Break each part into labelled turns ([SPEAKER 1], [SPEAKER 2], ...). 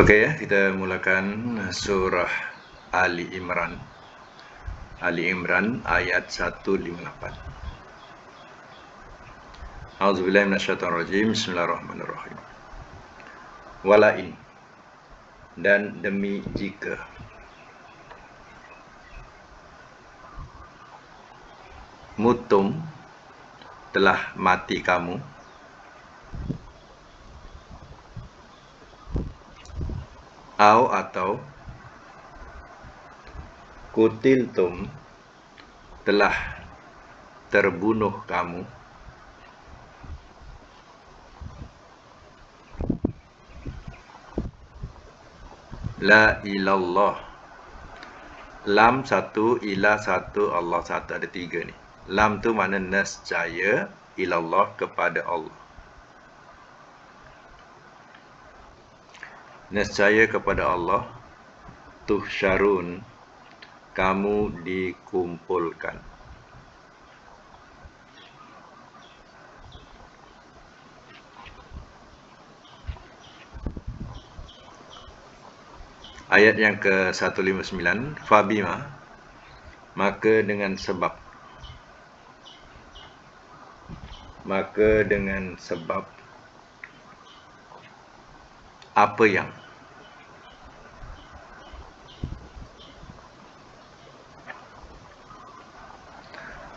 [SPEAKER 1] Okey ya, kita mulakan surah Ali Imran. Ali Imran ayat 158. A'udzubillahi minasyaitonir rajim. Bismillahirrahmanirrahim. Walain, dan demi jika mutum telah mati kamu, atau kutiltum telah terbunuh kamu, la ilallah, lam satu, ilah satu, Allah satu, ada tiga ni. Lam tu makna nescaya, ilallah kepada Allah. Nescaya kepada Allah, tuhsyarun, kamu dikumpulkan. Ayat yang ke-159, Fabima, maka dengan sebab. Maka dengan sebab apa yang.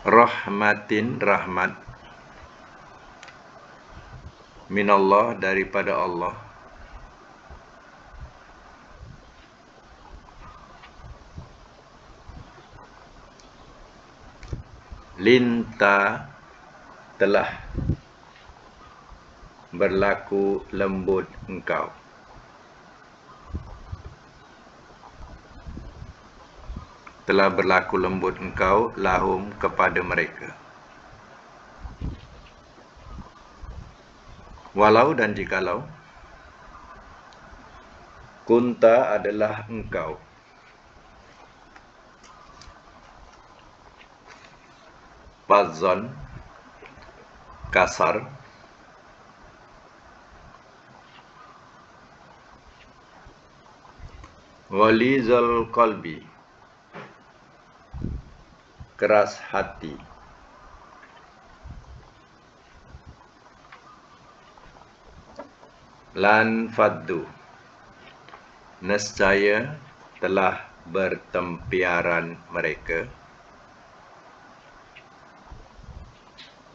[SPEAKER 1] Rahmatin, rahmat. Minallah, daripada Allah. Linta, telah berlaku lembut engkau. Telah berlaku lembut engkau, lahum, kepada mereka. Walau dan jikalau, kunta adalah engkau, fazzon, kasar, ghalizal qalbi, keras hati, lan faddu, nescaya telah bertempiaran mereka.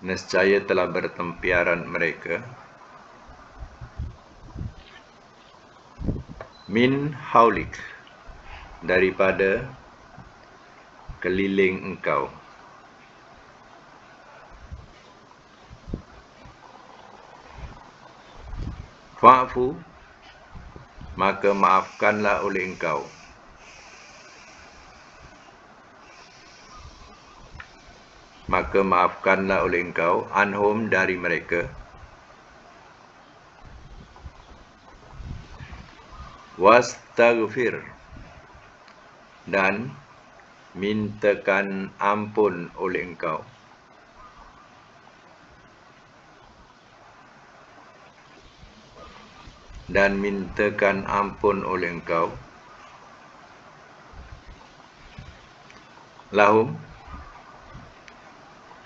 [SPEAKER 1] Nescaya telah bertempiaran mereka. Min haulik, daripada keliling engkau. Fa'fu, maka maafkanlah oleh engkau. Maka maafkanlah oleh engkau, anhum, dari mereka. Wastaghfir, dan mintakan ampun oleh engkau. Dan mintakan ampun oleh engkau. Lahum,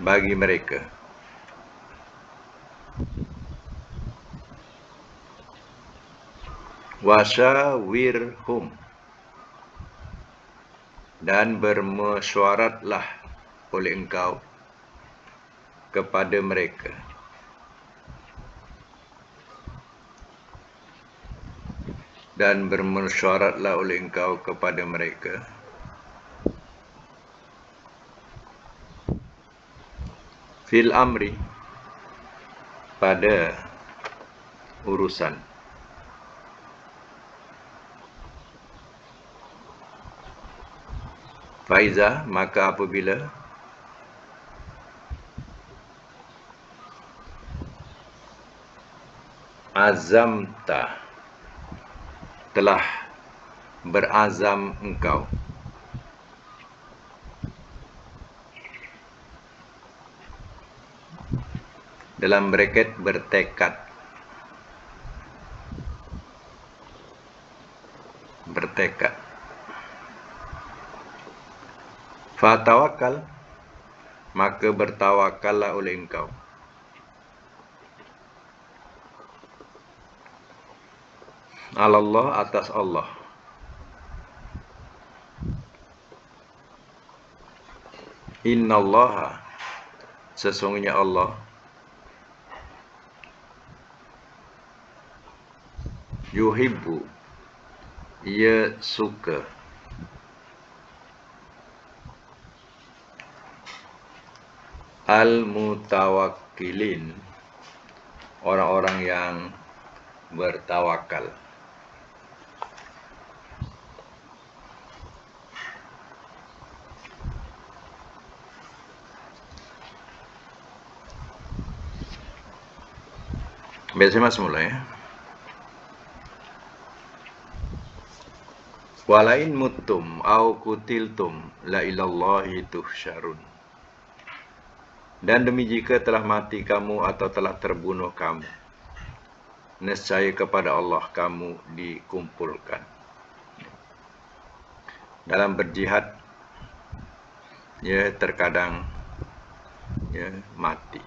[SPEAKER 1] bagi mereka. Wasyawirhum, dan bermesyuaratlah oleh engkau kepada mereka. Dan bermesyuaratlah oleh engkau kepada mereka. Fil amri, pada urusan. Faiza, maka apabila azamta, telah berazam engkau. Dalam braket bertekad. Fatawakal, maka bertawakallah oleh engkau. Allah, atas Allah. Innallaha, sesungguhnya Allah, yuhibbu, ia suka, al-mutawakkilin, orang-orang yang bertawakal. Biasanya mas mulai ya. Walain muttum au kutiltum la ilallahi tuhsyarun. Dan demi jika telah mati kamu atau telah terbunuh kamu, nescaya kepada Allah kamu dikumpulkan. Dalam berjihad, ya terkadang ya mati,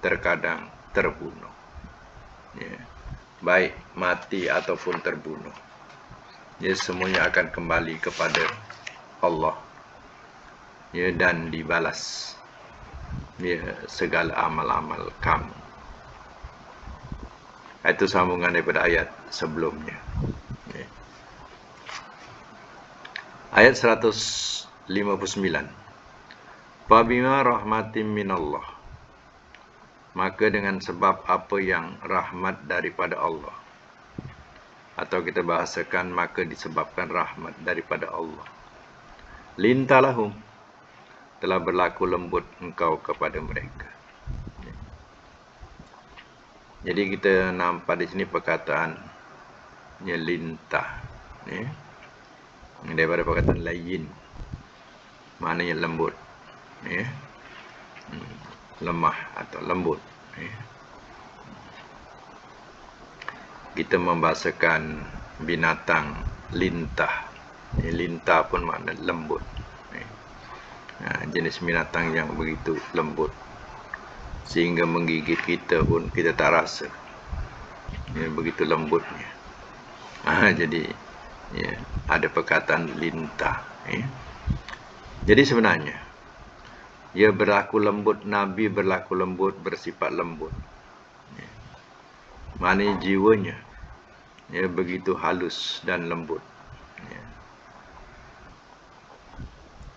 [SPEAKER 1] terkadang terbunuh. Ya, baik mati ataupun terbunuh, ya semuanya akan kembali kepada Allah, ya, dan dibalas ya segala amal-amal kamu. Itu sambungan daripada ayat sebelumnya. Ya. Ayat 159. Fabima rahmatim minallah, maka dengan sebab apa yang rahmat daripada Allah, atau kita bahasakan maka disebabkan rahmat daripada Allah, lintalahum, telah berlaku lembut engkau kepada mereka. Jadi kita nampak di sini perkataan ya, lintah, ya, daripada perkataan layin, maknanya lembut, ya, lemah atau lembut. Ya. Kita membahasakan binatang lintah. Ya, lintah pun makna lembut. Ya. Nah, jenis binatang yang begitu lembut sehingga menggigit kita pun kita tak rasa. Ya, begitu lembutnya. Jadi ya, ada perkataan lintah. Ya. Jadi sebenarnya ia berlaku lembut, Nabi berlaku lembut, bersifat lembut. Ya. Maknanya jiwanya ya begitu halus dan lembut. Ya.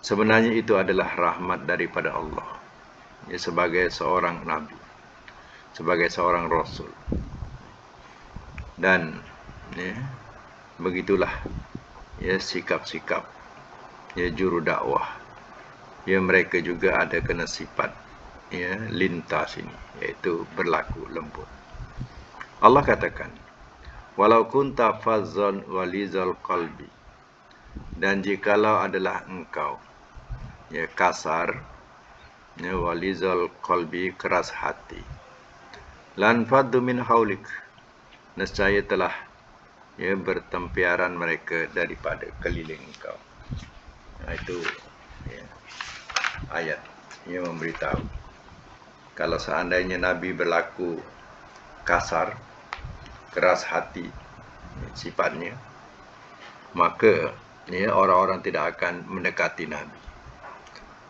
[SPEAKER 1] Sebenarnya itu adalah rahmat daripada Allah. Ya, sebagai seorang Nabi, sebagai seorang Rasul. Dan ya, begitulah ya sikap-sikap ya juru dakwah. Ya, mereka juga ada kena sifat ya lintas ini, yaitu berlaku lembut. Allah katakan, walau kunta fazzan walizal qalbi, dan jikalau adalah engkau ya kasar ya walizal qalbi, keras hati, lan faddu min haulik, nescaya telah ya bertempiaran mereka daripada keliling engkau. Itu ya, ayat yang memberitahu kalau seandainya Nabi berlaku kasar, keras hati sifatnya, maka ya, orang-orang tidak akan mendekati Nabi,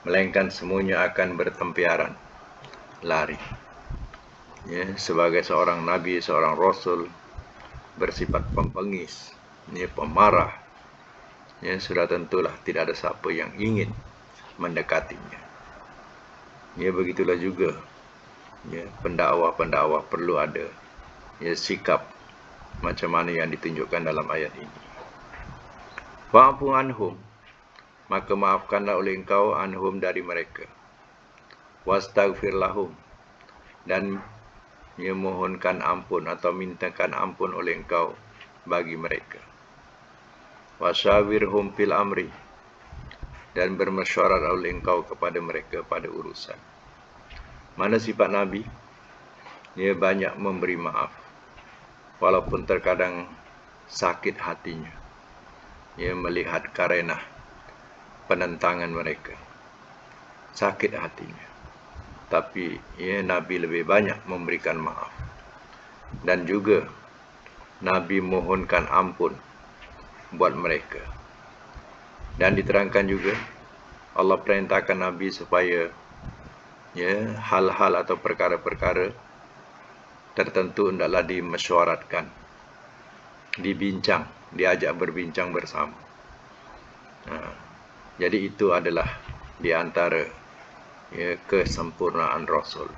[SPEAKER 1] melainkan semuanya akan bertempiaran, lari. Ya, sebagai seorang Nabi, seorang Rasul, bersifat pempengis, ya, pemarah, ya, sudah tentulah tidak ada siapa yang ingin mendekatinya. Ya, begitulah juga ya, pendakwah-pendakwah perlu ada ya sikap macam mana yang ditunjukkan dalam ayat ini. Fa'fu anhum, maka maafkanlah oleh engkau anhum, dari mereka. Wastaghfir lahum, dan ya mohonkan ampun atau mintakan ampun oleh engkau bagi mereka. Wasyawirhum fil amri, dan bermesyuarat oleh engkau kepada mereka pada urusan. Mana sifat Nabi? Dia banyak memberi maaf, walaupun terkadang sakit hatinya. Dia melihat karenah penentangan mereka. sakit hatinya. Tapi Nabi lebih banyak memberikan maaf. Dan juga Nabi mohonkan ampun buat mereka. Dan diterangkan juga Allah perintahkan Nabi supaya hal-hal atau perkara-perkara tertentu hendaklah dimesyuaratkan, dibincang, diajak berbincang bersama. Jadi itu adalah di antara kesempurnaan Rasul.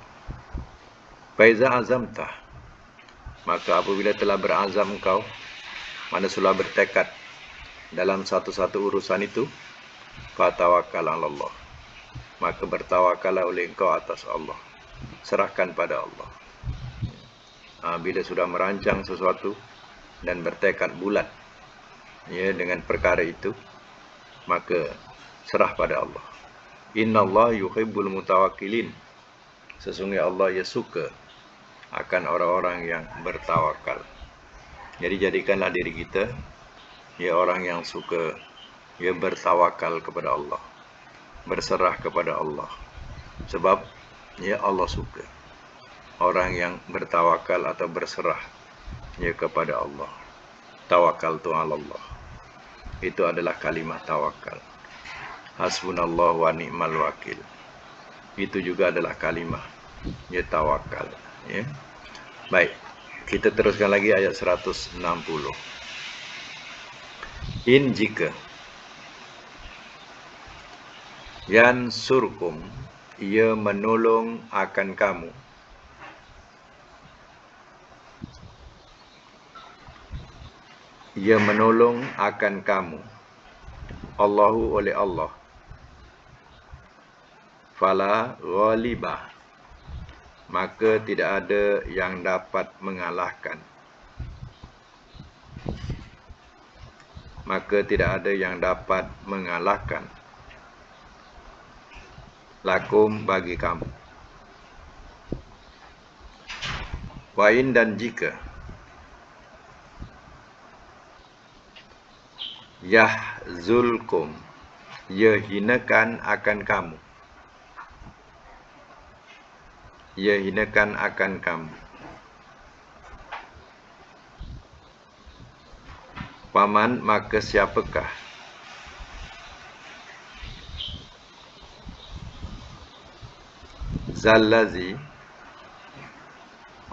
[SPEAKER 1] Faiza azamtah, maka apabila telah berazam engkau, mana sudah bertekad dalam satu-satu urusan itu, fatawakkal 'ala Allah, maka bertawakallah oleh engkau atas Allah, serahkan pada Allah. Bila sudah merancang sesuatu dan bertekad bulat dengan perkara itu, maka serah pada Allah. Innallaha yuhibbul mutawakkilin, sesungguhnya Allah suka akan orang-orang yang bertawakal. Jadi jadikanlah diri kita orang yang suka bertawakal kepada Allah, berserah kepada Allah. Sebab Allah suka orang yang bertawakal atau berserah kepada Allah. Tawakkaltu 'ala Allah, itu adalah kalimat tawakal. Hasbunallahu wa ni'mal wakil, itu juga adalah kalimat tawakal. Baik, kita teruskan lagi ayat 160. In jika yansurkum, ia menolong akan kamu, ia menolong akan kamu, Allahu oleh Allah, fala ghaliba, maka tidak ada yang dapat mengalahkan, maka tidak ada yang dapat mengalahkan lakum bagi kamu. Wa in, dan jika yahzulkum, ia hinakan akan kamu, ia hinakan akan kamu, paman, maka siapakah zallazi,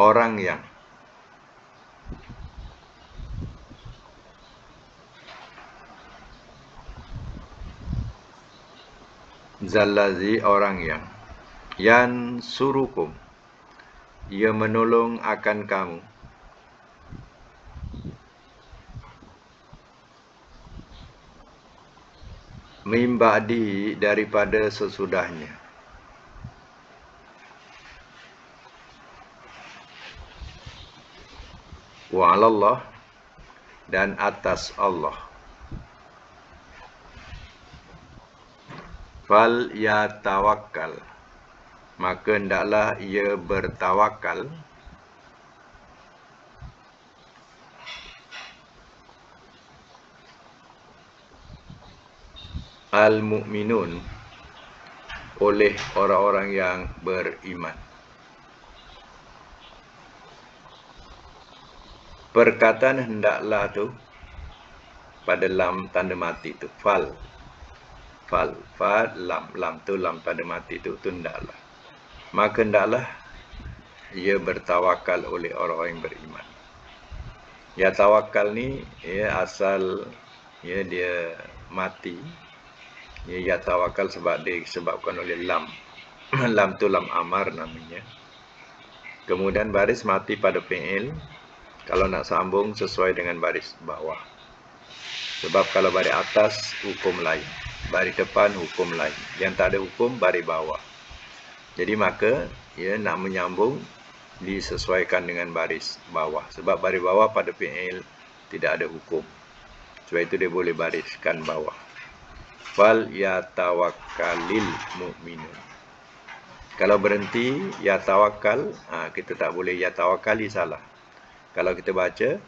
[SPEAKER 1] orang yang zallazi, orang yang yansurukum, ia menolong akan kamu, min ba'di, daripada sesudahnya, wa 'alallah, dan atas Allah, fal yatawakkal, maka hendaklah ia bertawakal, al-mu'minun, oleh orang-orang yang beriman. Perkataan hendaklah tu pada lam tanda mati tu, fal, lam tu, lam tanda mati tu hendaklah, maka hendaklah ia bertawakal oleh orang-orang yang beriman. Ya tawakal ni asal dia mati, ya tawakal sebab disebabkan oleh lam. Lam tu lam amar namanya. Kemudian baris mati pada fi'il, kalau nak sambung sesuai dengan baris bawah. Sebab kalau baris atas hukum lain, baris depan hukum lain, yang tak ada hukum baris bawah. Jadi maka nak menyambung disesuaikan dengan baris bawah. Sebab baris bawah pada fi'il tidak ada hukum, sebab itu dia boleh bariskan bawah. Fal yatawakkalil mu'minun. Kalau berhenti yatawakkal, kita tak boleh yatawakkali, salah. Kalau kita baca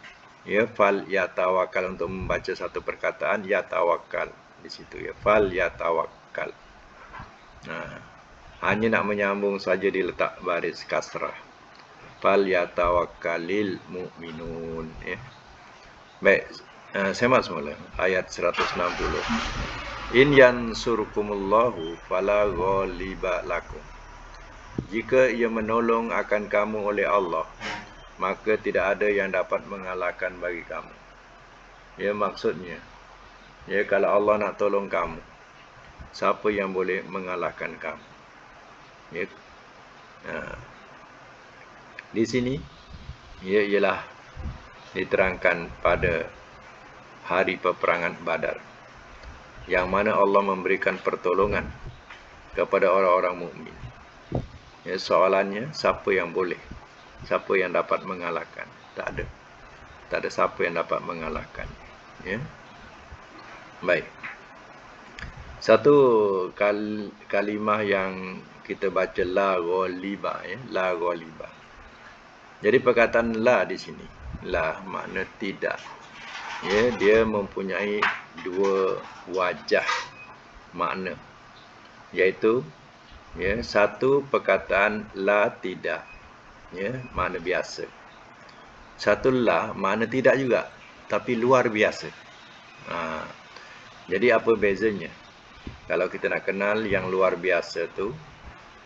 [SPEAKER 1] fal yatawakkal untuk membaca satu perkataan, yatawakkal di situ fal yatawakkal. Hanya nak menyambung saja diletak baris kasrah. Fal yatawakkalil mu'minun. Baik, semak semula ayat 160. In yansurkumullahu fala ghaliba lakum. Jika ia menolong akan kamu oleh Allah, maka tidak ada yang dapat mengalahkan bagi kamu. Maksudnya, kalau Allah nak tolong kamu, siapa yang boleh mengalahkan kamu? Di sini, ialah diterangkan pada hari peperangan Badar, yang mana Allah memberikan pertolongan kepada orang-orang mukmin. Soalannya, siapa yang boleh? Siapa yang dapat mengalahkan? Tak ada. Tak ada siapa yang dapat mengalahkan. Baik. Satu kalimah yang kita baca la ghaliba, la ghaliba. Jadi perkataan la di sini, la makna tidak. Dia mempunyai dua wajah makna, iaitu satu perkataan la tidak, makna biasa. Satu la makna tidak juga, tapi luar biasa. Jadi apa bezanya? Kalau kita nak kenal yang luar biasa tu,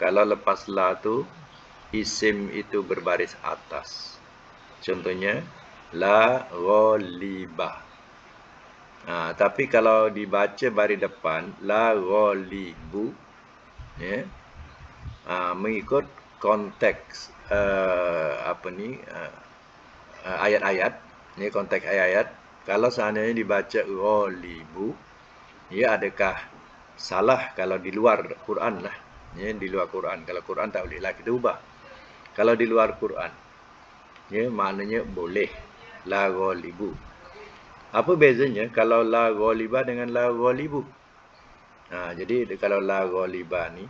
[SPEAKER 1] kalau lepas la tu, isim itu berbaris atas. Contohnya, la ghaliba. Tapi kalau dibaca baris depan, la ghalibu, mengikut konteks ayat-ayat, konteks ayat-ayat. Kalau seandainya dibaca ghalibu, adakah salah kalau di luar Quran lah? Di luar Quran. Kalau Quran tak boleh lah kita ubah. Kalau di luar Quran, maknanya boleh. La ghalibu. Apa bezanya kalau la ghaliba dengan la ghalibu? Jadi kalau la ghaliba ni,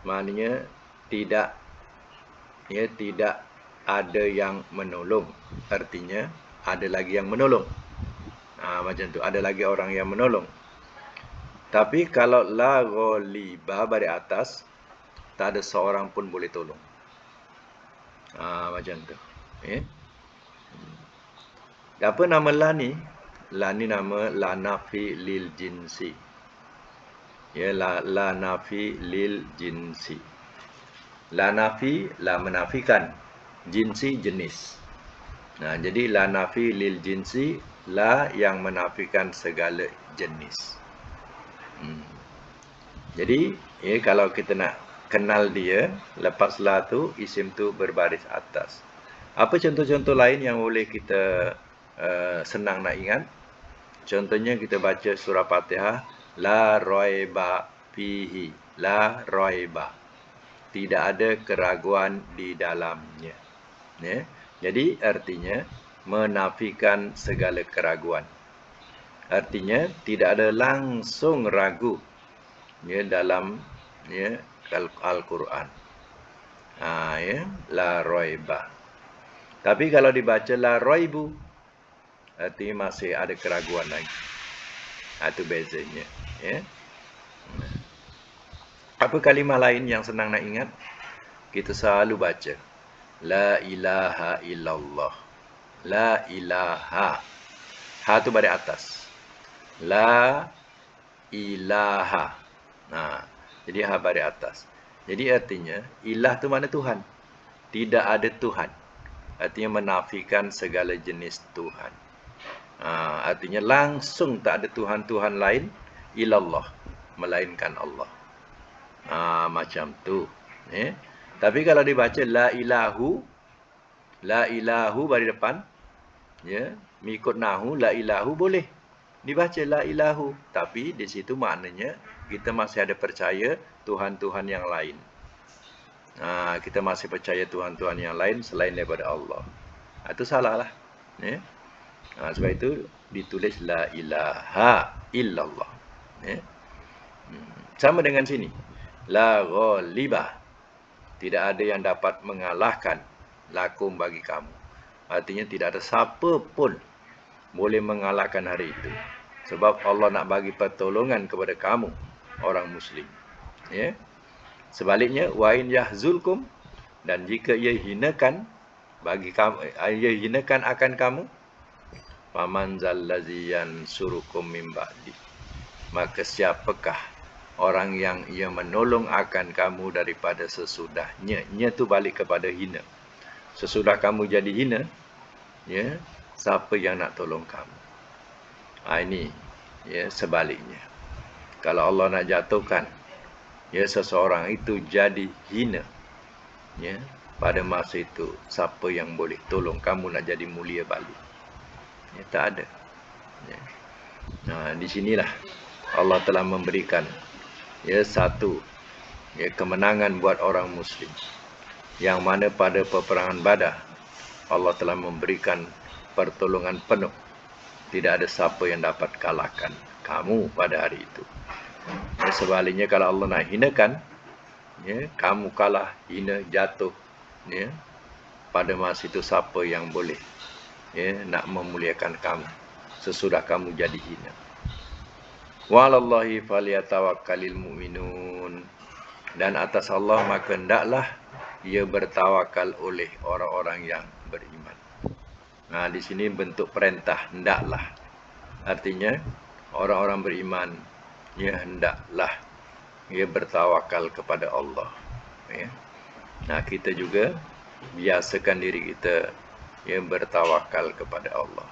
[SPEAKER 1] maknanya tidak ada yang menolong. Artinya ada lagi yang menolong. Macam tu, ada lagi orang yang menolong. Tapi kalau la ghaliba baris atas, tak ada seorang pun boleh tolong. Macam tu. Apa nama la ni? La ni nama la nafi lil jinsi. La nafi lil jinsi. La nafi, la menafikan. Jinsi, jenis. Jadi la nafi lil jinsi, la yang menafikan segala jenis. Jadi, kalau kita nak kenal dia, lepas la tu, isim tu berbaris atas. Apa contoh-contoh lain yang boleh kita senang nak ingat? Contohnya kita baca surah Fatihah, la raiba fihi, la raiba. Tidak ada keraguan di dalamnya. Jadi artinya menafikan segala keraguan. Artinya tidak ada langsung ragu dalam Al-Quran. La raiba. Tapi kalau dibaca la raibu, artinya masih ada keraguan lagi. Itu bezanya. Apa kalimah lain yang senang nak ingat? Kita selalu baca la ilaha illallah. La ilaha. Ha tu baris atas. La ilaha. Jadi ha baris atas. Jadi artinya ilah tu mana Tuhan. Tidak ada Tuhan. Artinya menafikan segala jenis Tuhan. Artinya langsung tak ada Tuhan-Tuhan lain ilallah, melainkan Allah. Macam tu. Tapi kalau dibaca la ilahu baris depan, mengikut nahu la ilahu boleh dibaca la ilahu, tapi di situ maknanya kita masih ada percaya Tuhan-Tuhan yang lain. Kita masih percaya Tuhan-Tuhan yang lain selain daripada Allah. Itu salah lah. Sebab itu ditulis la ilaha illallah. Sama dengan sini. La ghaliba. Tidak ada yang dapat mengalahkan lakum bagi kamu. Artinya tidak ada siapa pun boleh mengalahkan hari itu. Sebab Allah nak bagi pertolongan kepada kamu, orang Muslim. Ya. Sebaliknya, wa in yahzulkum, dan jika ia hinakan bagi kamu, ia hinakan akan kamu, faman zallazi yansurukum min ba'di, maka siapakah orang yang ia menolong akan kamu daripada sesudahnya. Nya tu balik kepada hina. Sesudah kamu jadi hina, ya, siapa yang nak tolong kamu? Ini, ya, sebaliknya. Kalau Allah nak jatuhkan, ya, seseorang itu jadi hina, ya, pada masa itu siapa yang boleh tolong kamu nak jadi mulia balik? Ya, tak ada. Ya. Nah, di sinilah Allah telah memberikan, ya, satu, ya, kemenangan buat orang Muslim, yang mana pada peperangan Badar Allah telah memberikan pertolongan penuh. Tidak ada siapa yang dapat kalahkan kamu pada hari itu. Ya, sebaliknya kalau Allah nak hinakan, ya, kamu kalah, hina, jatuh, ya, pada masa itu siapa yang boleh, ya, nak memuliakan kamu sesudah kamu jadi hina. Walallahi falyatawakkalil mu'minun, dan atas Allah maka hendaklah ia bertawakal oleh orang-orang yang beriman. Nah, di sini bentuk perintah hendaklah. Artinya orang-orang beriman, ya, hendaklah ia bertawakal kepada Allah. Ya. Nah, kita juga biasakan diri kita, ya, bertawakal kepada Allah.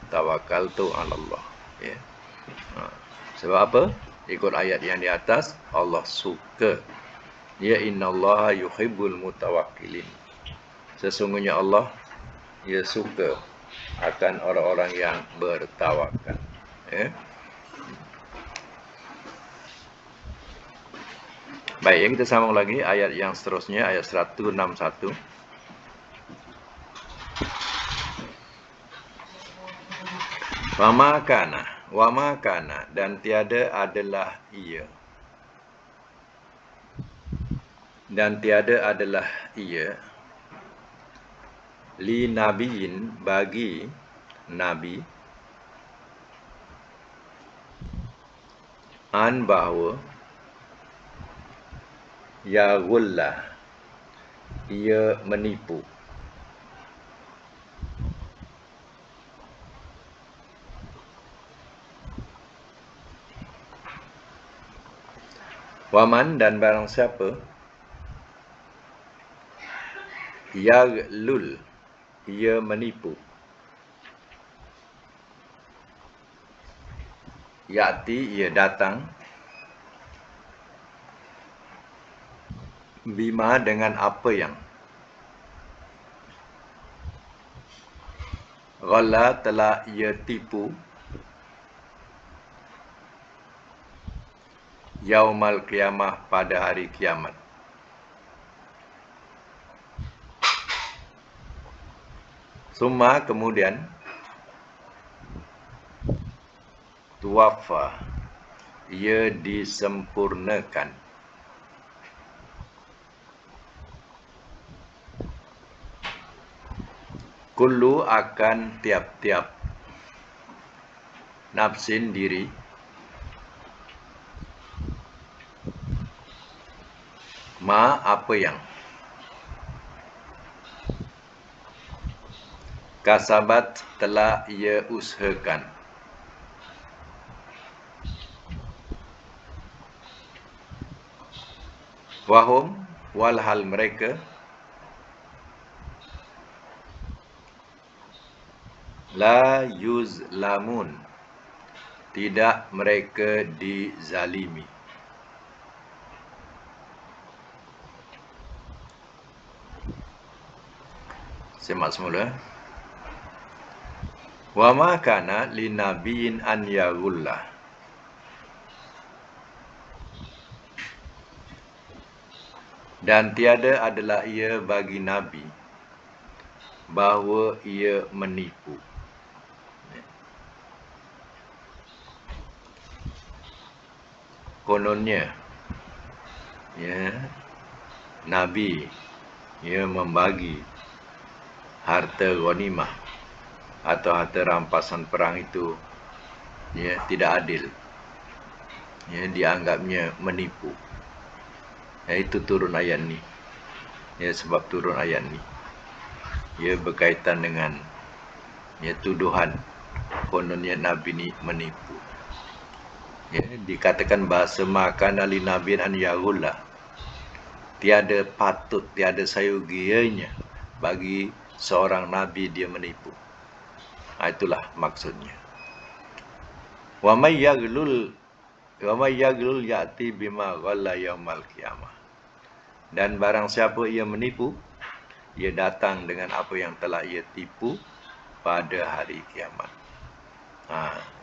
[SPEAKER 1] Tawakal tu Allah. Ya. Sebab apa? Ikut ayat yang di atas, Allah suka. Ya, innallaha yuhibbul mutawakkilin. Sesungguhnya Allah, ia suka akan orang-orang yang bertawakal. Ya. Baik, yang kita sambung lagi ayat yang seterusnya, ayat 161. Wa ma kana, dan tiada adalah ia. Dan tiada adalah ia li nabiyin, bagi nabi, an bahawa ya gullah, ia menipu. Waman, dan barang siapa, yaglul, ia menipu. Ya'ti, ia datang, bima, dengan apa yang, ghalla, telah ia tipu, yaumal qiyamah, pada hari kiamat. Summa, kemudian, tuwaffa, ia disempurnakan. Kullu, akan tiap-tiap nafsin, diri, ma, apa yang, kasabat, telah ia usahakan. Wahum, walhal mereka, la yuzlamun, tidak mereka dizalimi. Semak semula. Wa ma kana linabiyyin an yaghullah, dan tiada adalah ia bagi nabi bahawa ia menipu. Kononnya, ya, nabi, ia membagi harta ghanimah atau harta rampasan perang itu, ya, tidak adil. Ya, dianggapnya menipu. Iaitu turun ayat ni. Ya, sebab turun ayat ni, ia berkaitan dengan tuduhan kononnya Nabi ni menipu. Ya, dikatakan bahasa makan ali nabiin an yaghullah. Tiada patut, tiada sayugianya bagi seorang nabi dia menipu. Itulah maksudnya. Wa may yaghlul ya'ti bima ghalla yaumal qiyamah. Dan barang siapa ia menipu, ia datang dengan apa yang telah ia tipu pada hari kiamat.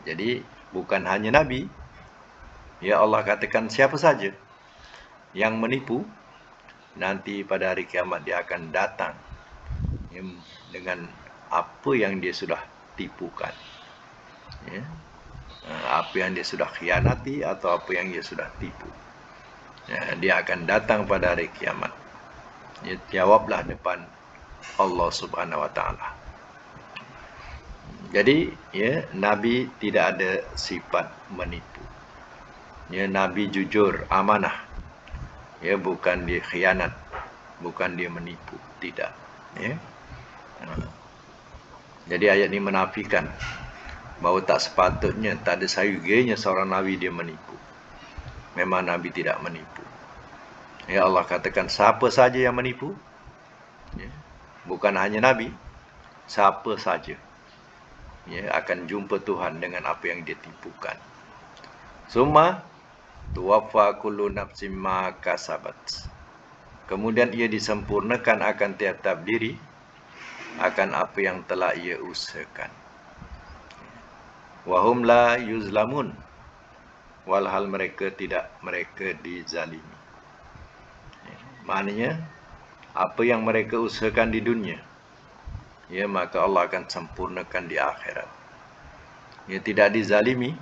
[SPEAKER 1] Jadi bukan hanya Nabi. Ya, Allah katakan siapa saja yang menipu, nanti pada hari kiamat dia akan datang dengan apa yang dia sudah tipukan. Ya. Apa yang dia sudah khianati atau apa yang dia sudah tipu. Ya, dia akan datang pada hari kiamat. Ya, jawablah depan Allah Subhanahu wa taala. Jadi, ya, Nabi tidak ada sifat menipu. Ya, Nabi jujur, amanah. Ya, bukan dia khianat, bukan dia menipu, tidak. Ya. Jadi ayat ini menafikan bahawa tak sepatutnya, tak ada sayugianya seorang Nabi dia menipu. Memang Nabi tidak menipu. Ya, Allah katakan siapa saja yang menipu, ya, bukan hanya Nabi, siapa saja, ya, akan jumpa Tuhan dengan apa yang dia tipukan. Summa tuwaffa kullu nafsin ma kasabat. Kemudian ia disempurnakan akan tiap-tiap diri akan apa yang telah ia usahakan. Wahum la yuzlamun, walhal mereka dizalimi. Maknanya apa yang mereka usahakan di dunia, ya, maka Allah akan sempurnakan di akhirat. Ya, tidak dizalimi,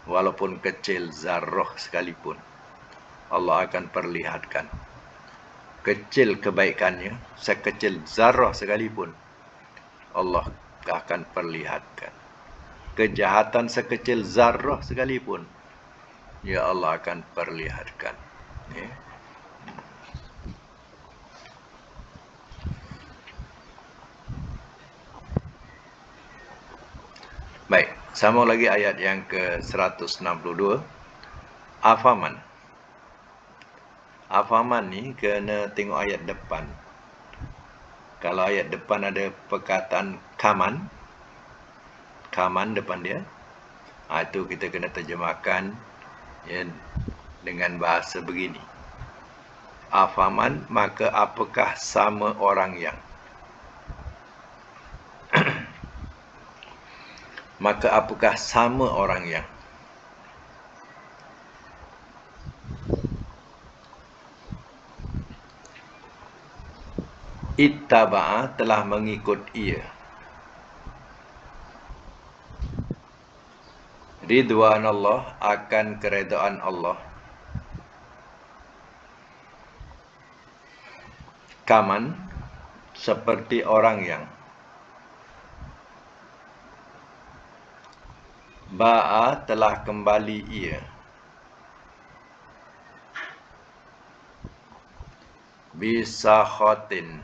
[SPEAKER 1] walaupun kecil zarrah sekalipun, Allah akan perlihatkan. Kecil kebaikannya, sekecil zarrah sekalipun, Allah akan perlihatkan. Kejahatan sekecil zarrah sekalipun, ya, Allah akan perlihatkan. Ya. Baik, sama lagi ayat yang ke-162. Afaman. Afaman ni kena tengok ayat depan. Kalau ayat depan ada perkataan kaman depan dia, itu kita kena terjemahkan, ya, dengan bahasa begini. Afaman, maka apakah sama orang yang. Maka apakah sama orang yang. Ittaba'a, telah mengikut ia. Ridwan Allah, akan keredaan Allah. Kaman, seperti orang yang. Ba'a, telah kembali ia. Bisakhatin,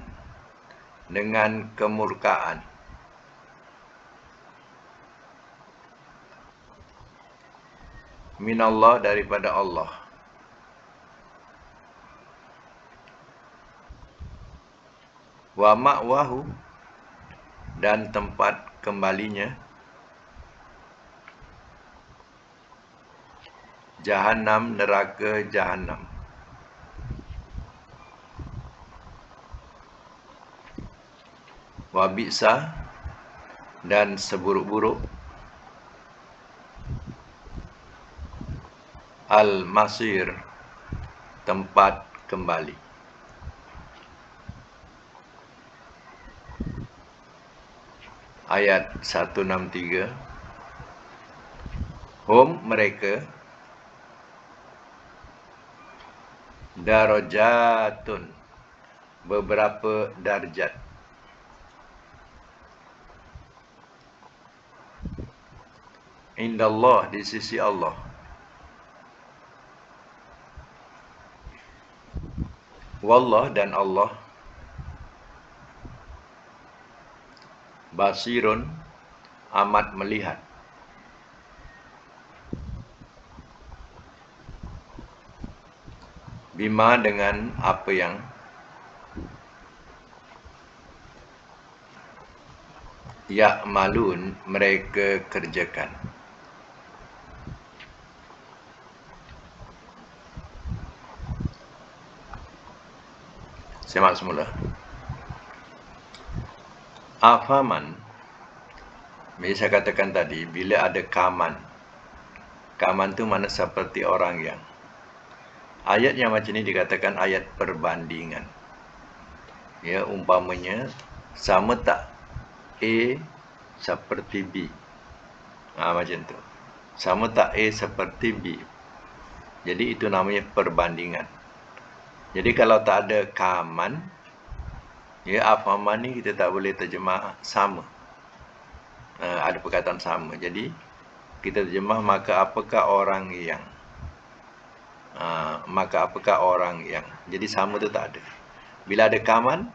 [SPEAKER 1] dengan kemurkaan. Minallah, daripada Allah. Wa ma'wahu, dan tempat kembalinya Jahannam, neraka Jahannam. Wa bi'sa, dan seburuk-buruk al-masir, tempat kembali. Ayat 163. Hum, mereka, darajatun, beberapa darjat. Indallah, di sisi Allah. Wallah dan Allah basirun amat melihat. Bima dengan apa yang ya'malun mereka kerjakan. Semak semula. Afaman, saya katakan tadi, bila ada kaman. Kaman tu mana seperti orang yang. Ayat yang macam ni dikatakan ayat perbandingan. Ya, umpamanya, sama tak A seperti B? Macam tu. Sama tak A seperti B? Jadi itu namanya perbandingan. Jadi kalau tak ada kaman, ya, afaman ni kita tak boleh terjemah sama. Ada perkataan sama. Jadi kita terjemah maka apakah orang yang. Maka apakah orang yang. Jadi sama tu tak ada. Bila ada kaman,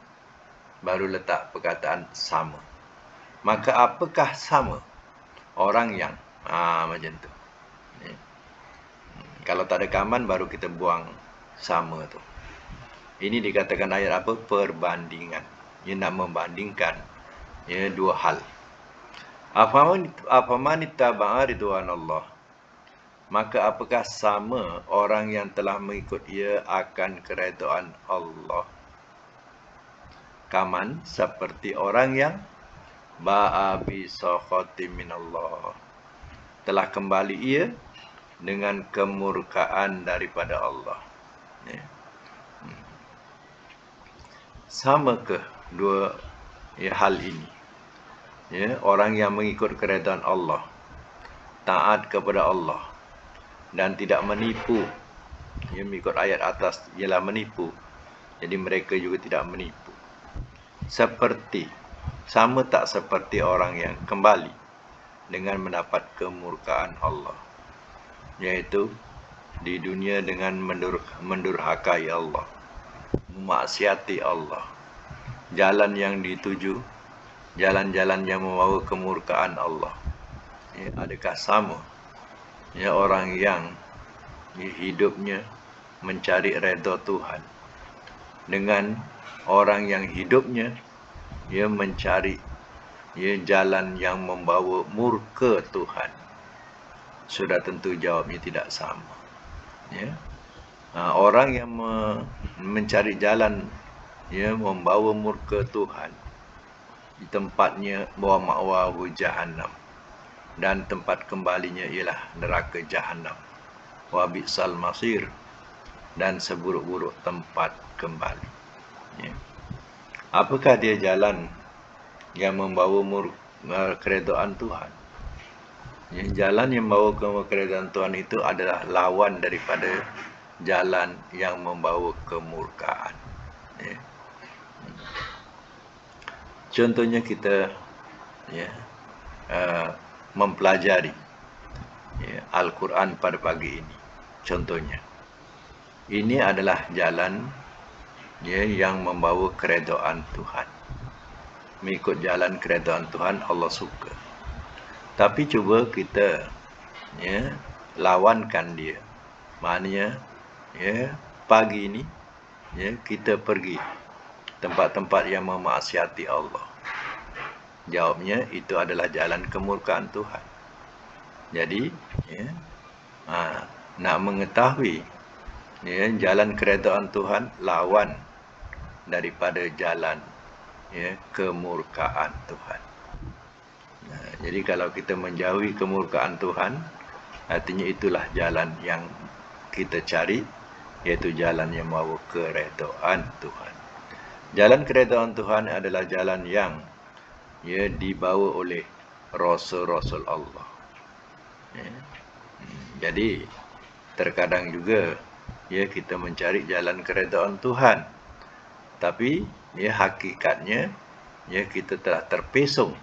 [SPEAKER 1] baru letak perkataan sama. Maka apakah sama orang yang. Macam tu. Ya. Kalau tak ada kaman, baru kita buang sama tu. Ini dikatakan ayat apa? Perbandingan. Ia nak membandingkan, ya, dua hal. Afaman ittaba'a ridwanallah. Maka apakah sama orang yang telah mengikut ia akan keredaan Allah? Kaman seperti orang yang ba'a bi sakhatin minallah. Telah kembali ia dengan kemurkaan daripada Allah. Ya. Samakah dua hal ini? Ya, orang yang mengikut keredaan Allah, taat kepada Allah dan tidak menipu. Ya, mengikut ayat atas ialah menipu. Jadi mereka juga tidak menipu. Seperti, sama tak seperti orang yang kembali dengan mendapat kemurkaan Allah, yaitu di dunia dengan mendurhakai Allah, memaksiati Allah. Jalan yang dituju, jalan-jalan yang membawa kemurkaan Allah. Ya, adakah sama, ya, orang yang hidupnya mencari redha Tuhan dengan orang yang hidupnya, ya, mencari, ya, jalan yang membawa murka Tuhan? Sudah tentu jawabnya tidak sama. Ya. Orang yang mencari jalan, ya, membawa murka Tuhan, di tempatnya bawah ma'wahu jahannam, dan tempat kembalinya ialah neraka jahannam. Wa bi'sal masir, dan seburuk-buruk tempat kembali. Ya. Apakah dia jalan yang membawa keredaan Tuhan? Ya, jalan yang membawa keredaan Tuhan itu adalah lawan daripada jalan yang membawa kemurkaan. Ya. Contohnya kita, ya, mempelajari, ya, Al-Quran pada pagi ini. Contohnya, ini adalah jalan, ya, yang membawa keredaan Tuhan. Mengikut jalan keredaan Tuhan, Allah suka. Tapi cuba kita, ya, lawankan dia. Maknanya, ya, pagi ini, ya, kita pergi tempat-tempat yang memaksiati Allah. Jawabnya, itu adalah jalan kemurkaan Tuhan. Jadi, ya, nak mengetahui, ya, jalan keredaan Tuhan, lawan daripada jalan, ya, kemurkaan Tuhan. Jadi kalau kita menjauhi kemurkaan Tuhan, artinya itulah jalan yang kita cari, iaitu jalan yang membawa keredaan Tuhan. Jalan keredaan Tuhan adalah jalan yang, ya, dibawa oleh Rasul-Rasul Allah. Ya. Jadi terkadang juga, ya, kita mencari jalan keredaan Tuhan, tapi, ya, hakikatnya, ya, kita telah terpesong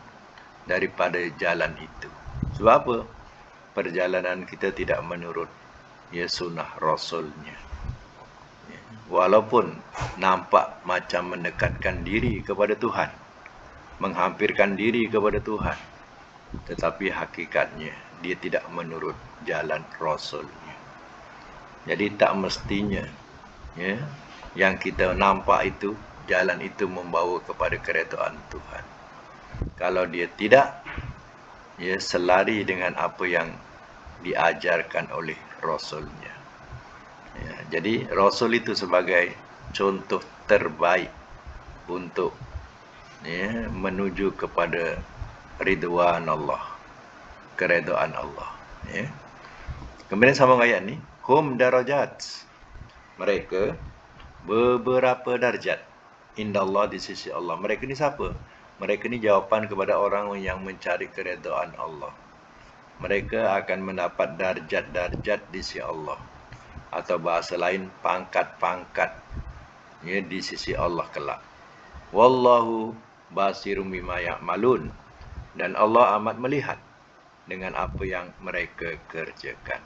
[SPEAKER 1] daripada jalan itu. Sebab apa? Perjalanan kita tidak menurut, ya, sunnah Rasulnya. Ya. walaupun nampak macam mendekatkan diri kepada Tuhan, menghampirkan diri kepada Tuhan, tetapi hakikatnya dia tidak menurut jalan Rasulnya. Jadi tak mestinya yang kita nampak itu, jalan itu membawa kepada keredaan Tuhan. Kalau dia tidak, selari dengan apa yang diajarkan oleh Rasulnya. Jadi Rasul itu sebagai contoh terbaik untuk menuju kepada ridwan Allah, keredaan Allah. Kemudian sambung ayat ni, hum darajat, mereka beberapa darjat indallah, di sisi Allah. Mereka ni siapa? Mereka ni jawapan kepada orang yang mencari keredaan Allah. Mereka akan mendapat darjat-darjat di sisi Allah, atau bahasa lain pangkat-pangkat di sisi Allah kelak. Wallahu basirum bima ya'malun, dan Allah amat melihat dengan apa yang mereka kerjakan.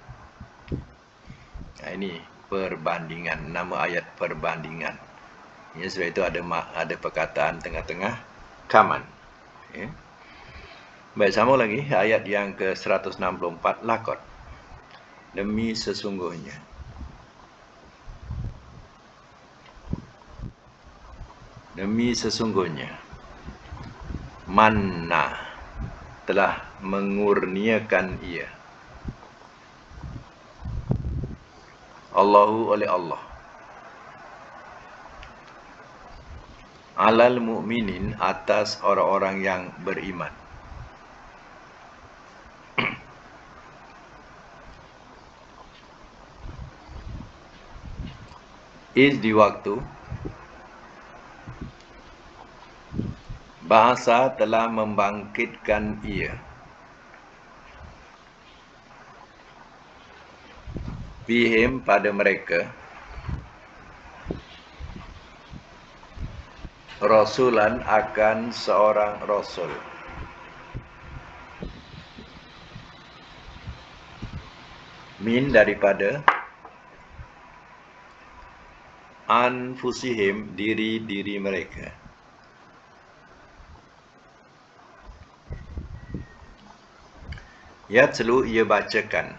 [SPEAKER 1] Nah, ini perbandingan, nama ayat perbandingan. Sebab itu ada perkataan tengah-tengah kaman. Baik, sama lagi ayat yang ke-164, lakot, demi sesungguhnya. Demi sesungguhnya, manna, telah mengurniakan ia, Allahu, oleh Allah, alal mu'minin, atas orang-orang yang beriman. Di waktu bahasa telah membangkitkan ia, bihim, pada mereka, rasulan, akan seorang rasul, min, daripada, anfusihim, diri-diri mereka. Yatlu, ia bacakan,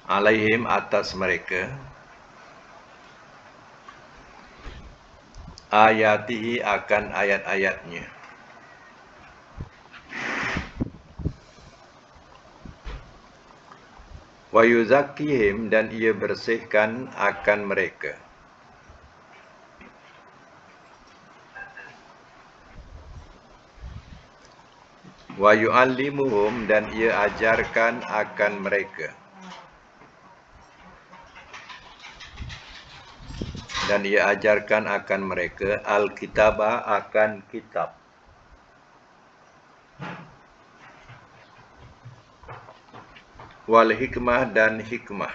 [SPEAKER 1] alaihim, atas mereka, ayatihi, akan ayat-ayatnya, wa yuzakkihim, dan ia bersihkan akan mereka, wa yu'allimuhum, dan ia ajarkan akan mereka, dan ia ajarkan akan mereka, al-kitabah, akan kitab, wal hikmah, dan hikmah,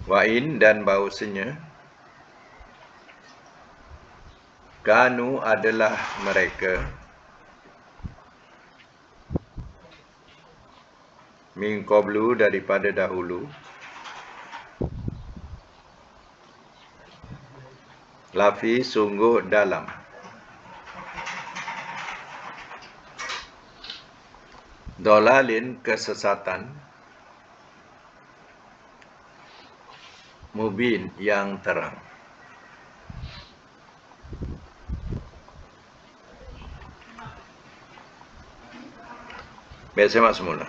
[SPEAKER 1] wa'in, dan bahawasanya, kanu, adalah mereka, min qablu, daripada dahulu, lafi, sungguh dalam, dolalin, kesesatan, mubin, yang terang. Baik, saya semula.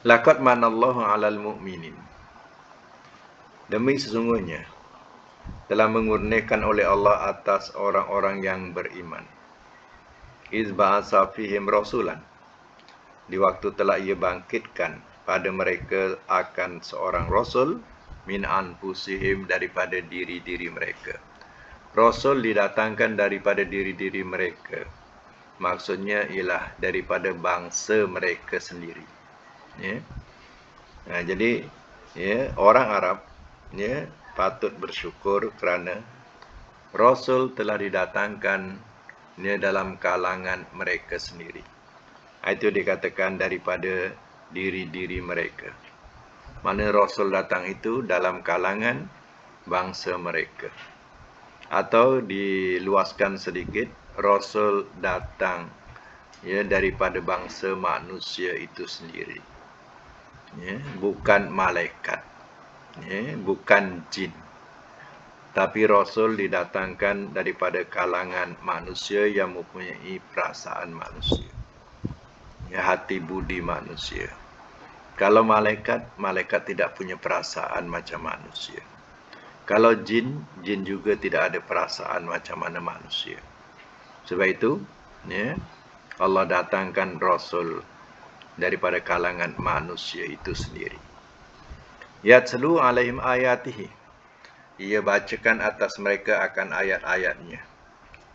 [SPEAKER 1] Laqad manallahu 'alal mu'minin, demi sesungguhnya telah mengurniakan oleh Allah atas orang-orang yang beriman. Iz ba'atsa fihim rasulan, di waktu telah ia bangkitkan pada mereka akan seorang rasul, min anfusihim, daripada diri-diri mereka. Rasul didatangkan daripada diri-diri mereka, maksudnya ialah daripada bangsa mereka sendiri. Jadi orang Arab patut bersyukur kerana Rasul telah didatangkan dalam kalangan mereka sendiri. Itu dikatakan daripada diri-diri mereka. Mana Rasul datang itu dalam kalangan bangsa mereka. Atau diluaskan sedikit, Rasul datang daripada bangsa manusia itu sendiri. Bukan malaikat, bukan jin. Tapi Rasul didatangkan daripada kalangan manusia yang mempunyai perasaan manusia, hati budi manusia. Kalau malaikat, malaikat tidak punya perasaan macam manusia. Kalau jin, jin juga tidak ada perasaan macam mana manusia. Sebab itu, Allah datangkan Rasul daripada kalangan manusia itu sendiri. Yatslu alaihim ayatihi. Ia bacakan atas mereka akan ayat-ayatnya.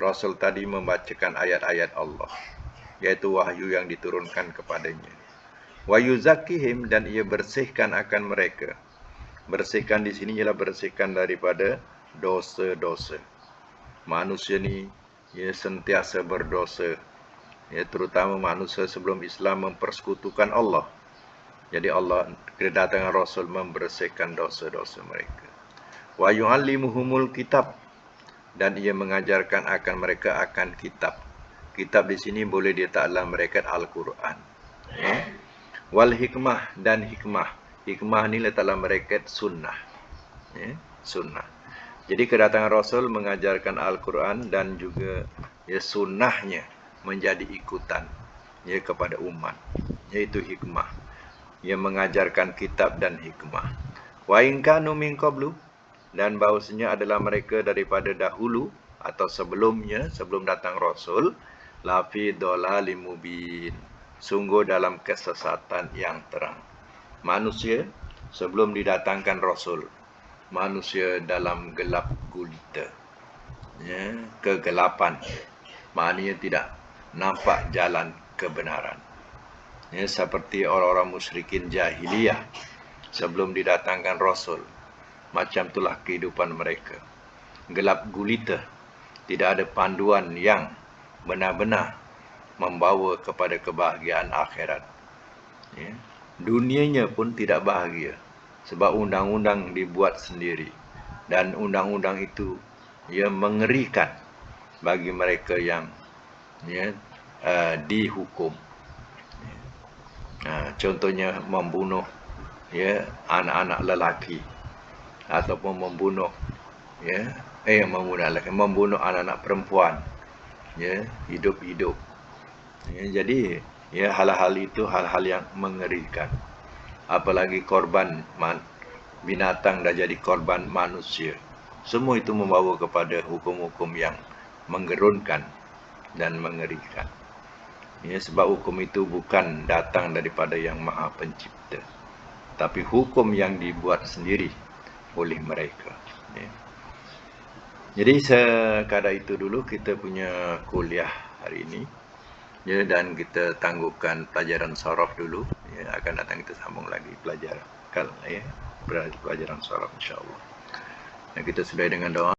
[SPEAKER 1] Rasul tadi membacakan ayat-ayat Allah, yaitu wahyu yang diturunkan kepadanya. Wa yuzakkihim, dan ia bersihkan akan mereka. Bersihkan di sini ialah bersihkan daripada dosa-dosa. Manusia ni sentiasa berdosa. Terutama manusia sebelum Islam mempersekutukan Allah. Jadi Allah, kedatangan Rasul membersihkan dosa-dosa mereka. Wa yu'allimuhumul kitab, dan ia mengajarkan akan mereka akan kitab. Kitab di sini boleh ditaklah mereka Al-Quran. Wal hikmah, dan hikmah. Hikmah ni letaklah mereka sunnah. Sunnah. Jadi kedatangan Rasul mengajarkan Al-Quran dan juga sunnahnya menjadi ikutan kepada umat, yaitu hikmah. Ia mengajarkan kitab dan hikmah. Wa in kanu min qablu, dan bahawasanya adalah mereka daripada dahulu atau sebelumnya, sebelum datang Rasul, lafi dhalalim mubin, sungguh dalam kesesatan yang terang. Manusia sebelum didatangkan Rasul, manusia dalam gelap gulita, kegelapan, maknanya tidak nampak jalan kebenaran. Seperti orang-orang musyrikin jahiliyah sebelum didatangkan Rasul. Macam itulah kehidupan mereka. Gelap gulita. Tidak ada panduan yang benar-benar membawa kepada kebahagiaan akhirat. Dunianya pun tidak bahagia. Sebab undang-undang dibuat sendiri. Dan undang-undang itu mengerikan bagi mereka yang dihukum. Contohnya membunuh anak-anak lelaki. Ataupun membunuh membunuh anak-anak perempuan hidup-hidup. Jadi hal-hal itu hal-hal yang mengerikan. Apalagi korban binatang dah jadi korban manusia. Semua itu membawa kepada hukum-hukum yang menggerunkan dan mengerikan. Sebab hukum itu bukan datang daripada Yang Maha Pencipta, tapi hukum yang dibuat sendiri oleh mereka. Jadi sekadar itu dulu kita punya kuliah hari ini. Dan kita tangguhkan pelajaran sorof dulu. Akan datang kita sambung lagi pelajaran pelajaran sorof insya-Allah. Dan kita sudahi dengan doa.